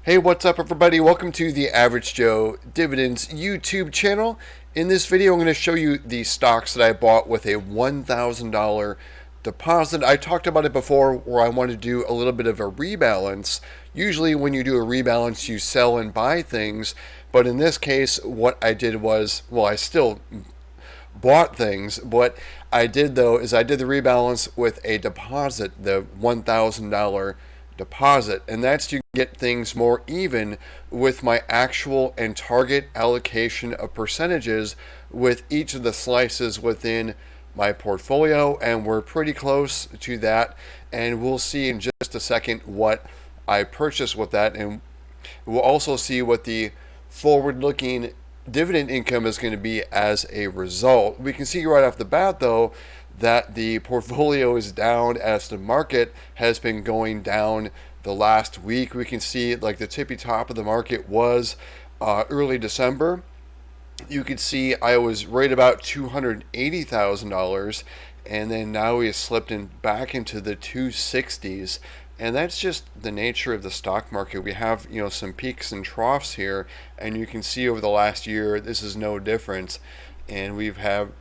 Hey, what's up, everybody? Welcome to the Average Joe Dividends YouTube channel. In this video, I'm going to show you the stocks that I bought with a $1,000 deposit. I talked about it before where I want to do a little bit of a rebalance. Usually when you do a rebalance, you sell and buy things. But in this case, what I did was, well, I still bought things. What I did though is I did the rebalance with a deposit, the $1,000 deposit, and that's to get things more even with my actual and target allocation of percentages with each of the slices within my portfolio, and we're pretty close to that, and we'll see in just a second what I purchased with that, and we'll also see what the forward-looking dividend income is going to be as a result. We can see right off the bat, though, that the portfolio is down as the market has been going down the last week. We can see like the tippy top of the market was early December. You can see I was right about $280,000, and then now we have slipped in back into the 260s. And that's just the nature of the stock market. We have, some peaks and troughs here, and you can see over the last year this is no different. And we have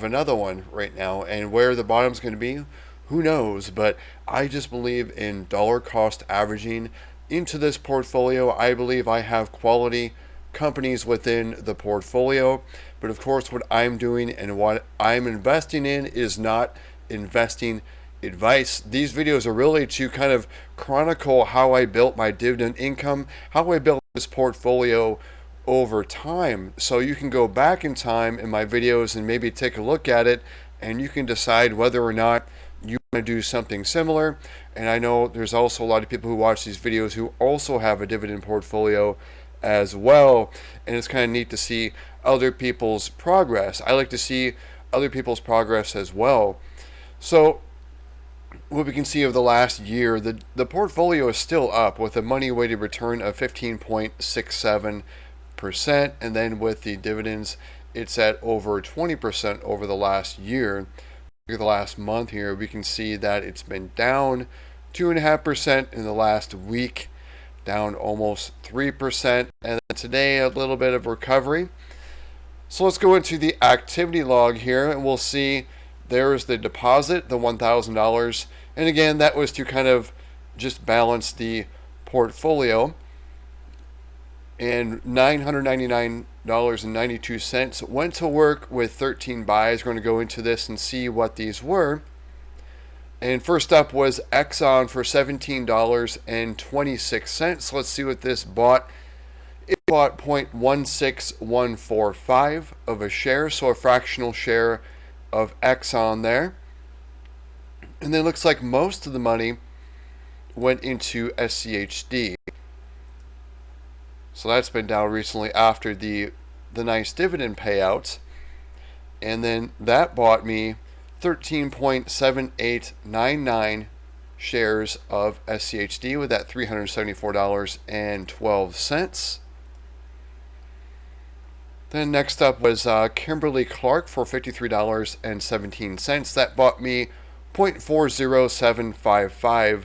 another one right now, and where the bottom's going to be, who knows? But I just believe in dollar cost averaging into this portfolio. I believe I have quality companies within the portfolio, but of course what I'm doing and what I'm investing in is not investing advice. These videos are really to kind of chronicle how I built my dividend income, how I built this portfolio over time. So you can go back in time in my videos and maybe take a look at it, and you can decide whether or not you want to do something similar. And I know there's also a lot of people who watch these videos who also have a dividend portfolio as well, and it's kind of neat to see other people's progress. I like to see other people's progress as well. So what we can see over the last year, the portfolio is still up with a money weighted return of 15.67%, and then with the dividends it's at over 20% over the last year. The last month here, we can see that it's been down 2.5% in the last week, down almost 3%, and then today a little bit of recovery. So let's go into the activity log here, and we'll see there's the deposit, the $1,000, and again that was to kind of just balance the portfolio. And $999.92 went to work with 13 buys. We're going to go into this and see what these were. And first up was Exxon for $17.26. Let's see what this bought. It bought 0.16145 of a share, so a fractional share of Exxon there. And then it looks like most of the money went into SCHD. So that's been down recently after the nice dividend payouts. And then that bought me 13.7899 shares of SCHD with that $374.12. Then next up was Kimberly Clark for $53.17. That bought me 0.40755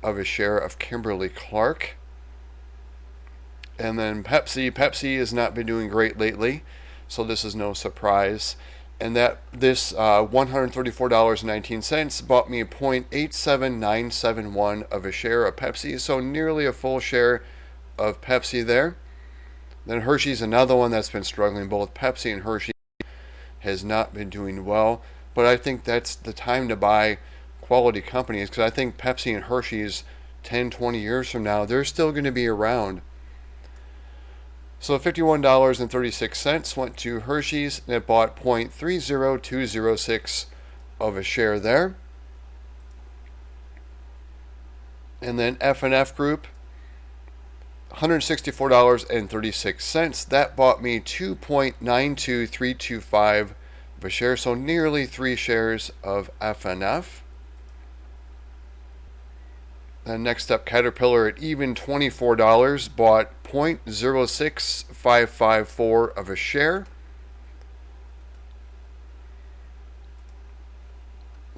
of a share of Kimberly Clark. And then Pepsi has not been doing great lately, so this is no surprise. And that this $134.19 bought me 0.87971 of a share of Pepsi, so nearly a full share of Pepsi there. Then Hershey's another one that's been struggling. Both Pepsi and Hershey has not been doing well, but I think that's the time to buy quality companies, because I think Pepsi and Hershey's 10-20 years from now, they're still going to be around. So $51.36 went to Hershey's, and it bought 0.30206 of a share there. And then F&F Group, $164.36. That bought me 2.92325 of a share, so nearly 3 shares of F&F. And next up, Caterpillar at even $24 bought 0.06554 of a share.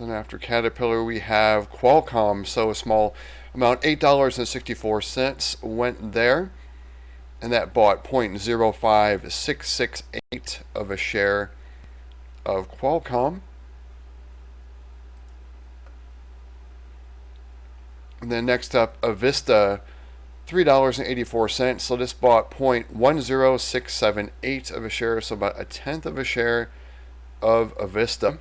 Then after Caterpillar, we have Qualcomm. So a small amount, $8.64 went there. And that bought 0.05668 of a share of Qualcomm. And then next up, Avista, $3.84. So this bought 0.10678 of a share, so about a tenth of a share of Avista.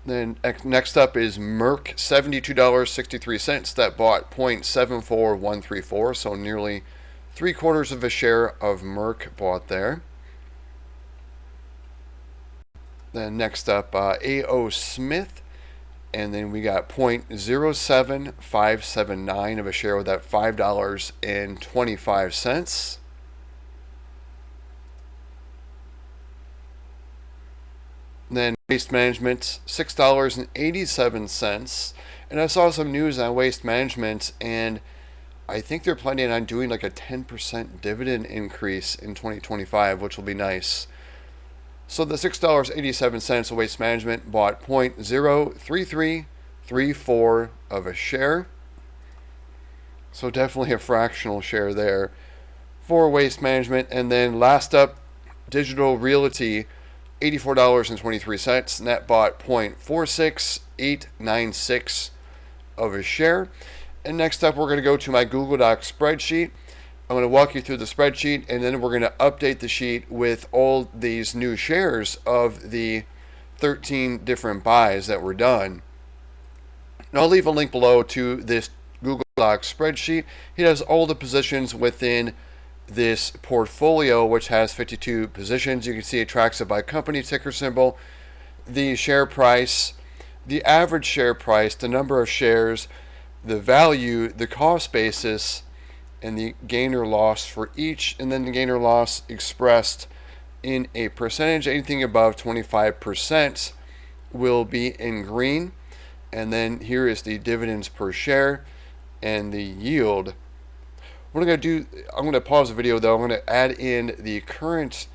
Then next up is Merck, $72.63. That bought 0.74134, so nearly 3/4 of a share of Merck bought there. Then next up, A.O. Smith, and then we got 0.07579 of a share with that $5.25. Then Waste Management, $6.87. And I saw some news on Waste Management, and I think they're planning on doing like a 10% dividend increase in 2025, which will be nice. So the $6.87 of Waste Management bought 0.03334 of a share. So definitely a fractional share there for Waste Management. And then last up, Digital Realty, $84.23, and that bought 0.46896 of a share. And next up, we're going to go to my Google Docs spreadsheet. I'm going to walk you through the spreadsheet, and then we're going to update the sheet with all these new shares of the 13 different buys that were done. And I'll leave a link below to this Google Docs spreadsheet. It has all the positions within this portfolio, which has 52 positions. You can see it tracks it by company ticker symbol, the share price, the average share price, the number of shares, the value, the cost basis, and the gain or loss for each, and then the gain or loss expressed in a percentage. Anything above 25% will be in green. And then here is the dividends per share and the yield. What I'm going to do, I'm going to pause the video though. I'm going to add in the current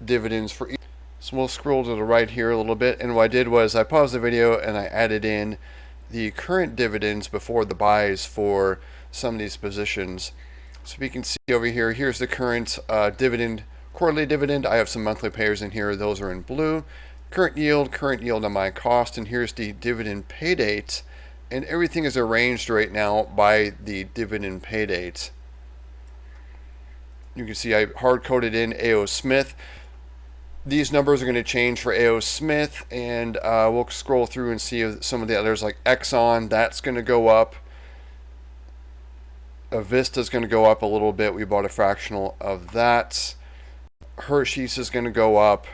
dividends for each. So we'll scroll to the right here a little bit. And what I did was I paused the video and I added in the current dividends before the buys for some of these positions. So we can see over here, here's the current dividend, quarterly dividend. I have some monthly payers in here. Those are in blue. Current yield on my cost. And here's the dividend pay date. And everything is arranged right now by the dividend pay date. You can see I hard-coded in A.O. Smith. These numbers are going to change for A.O. Smith, and we'll scroll through and see some of the others like Exxon. That's going to go up. Avista is going to go up a little bit. We bought a fractional of that. Hershey's is going to go up.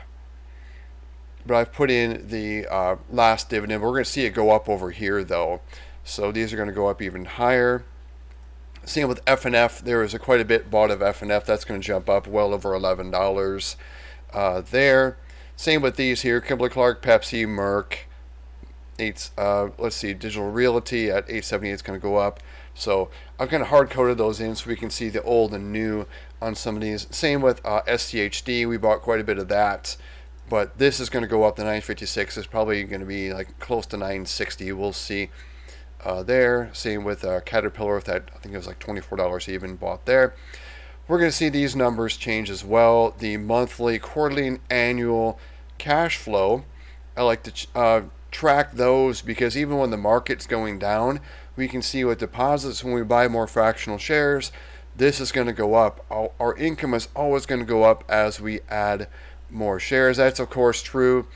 But I've put in the last dividend. We're going to see it go up over here, though. So these are going to go up even higher. Same with F&F. There is quite a bit bought of F&F. That's going to jump up well over $11 there. Same with these here. Kimberly-Clark, Pepsi, Merck. Let's see, Digital Realty at 878 is going to go up. So I've kind of hard-coded those in so we can see the old and new on some of these. Same with SCHD. We bought quite a bit of that. But this is going to go up to 956. It's probably going to be like close to 960. We'll see there. Same with Caterpillar with that. I think it was like $24 even bought there. We're going to see these numbers change as well. The monthly, quarterly, and annual cash flow. I like to track those because even when the market's going down, we can see with deposits when we buy more fractional shares, this is going to go up. Our income is always going to go up as we add more shares. That's of course true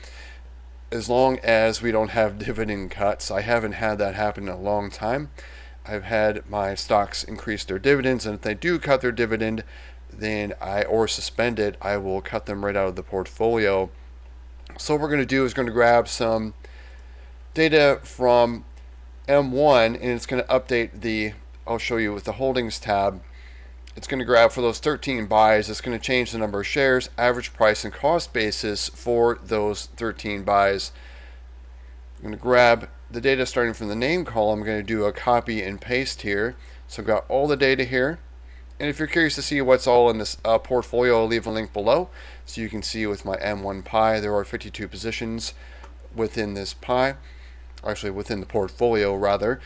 as long as we don't have dividend cuts. I haven't had that happen in a long time. I've had my stocks increase their dividends, and if they do cut their dividend, then or suspend it, I will cut them right out of the portfolio. So what we're going to do is going to grab some data from M1, and it's going to update I'll show you with the holdings tab. It's going to grab for those 13 buys. It's going to change the number of shares, average price, and cost basis for those 13 buys. I'm going to grab the data starting from the name column. I'm going to do a copy and paste here. So I've got all the data here. And if you're curious to see what's all in this portfolio, I'll leave a link below so you can see with my M1 pie. There are 52 positions. within this pie, actually within the portfolio rather.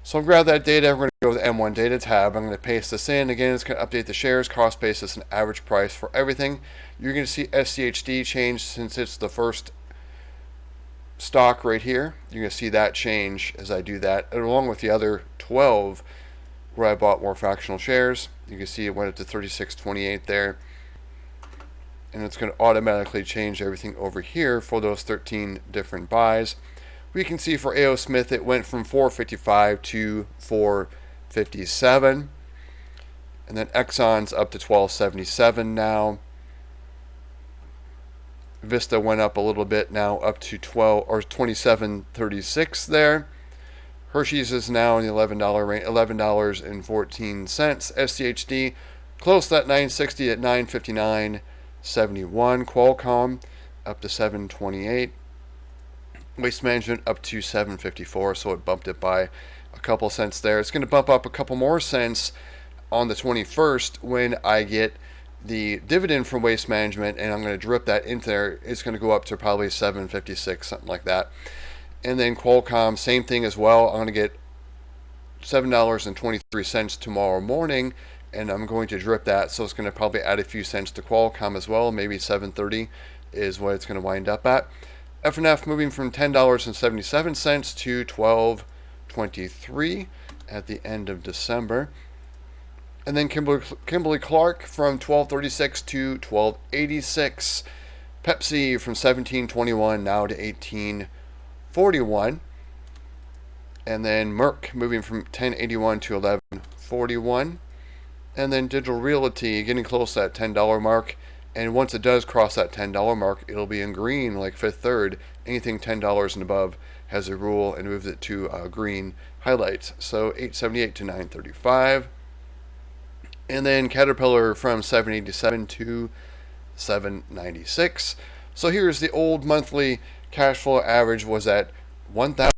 So I'll grab that data. We're going to go to the M1 data tab. I'm going to paste this in. Again, it's going to update the shares, cost basis, and average price for everything. You're going to see SCHD change since it's the first stock right here. You're going to see that change as I do that, and along with the other 12 where I bought more fractional shares. You can see it went up to 36.28 there. And it's going to automatically change everything over here for those 13 different buys. We can see for A.O. Smith it went from 455 to 457. And then Exxon's up to 1277 now. Vista went up a little bit now, up to 27.36 there. Hershey's is now in the $11 range, $11.14. SCHD close to that 960 at 959.71. Qualcomm up to 728. Waste Management up to 754, so it bumped it by a couple cents there. It's going to bump up a couple more cents on the 21st when I get the dividend from Waste Management, and I'm going to drip that into there. It's going to go up to probably 756, something like that. And then Qualcomm, same thing as well. I'm going to get $7.23 tomorrow morning, and I'm going to drip that, so it's going to probably add a few cents to Qualcomm as well. Maybe 7.30 is what it's going to wind up at. F&F moving from $10.77 to $12.23 at the end of December. And then Kimberly Clark from $12.36 to $12.86. Pepsi from $17.21 now to $18.41. And then Merck moving from $10.81 to $11.41. And then Digital Realty getting close to that $10 mark. And once it does cross that $10 mark, it'll be in green like Fifth Third. Anything $10 and above has a rule and moves it to green highlights. So $8.78 to $9.35. And then Caterpillar from $7.87 to $7.96. So here's the old monthly cash flow average was at $1,000.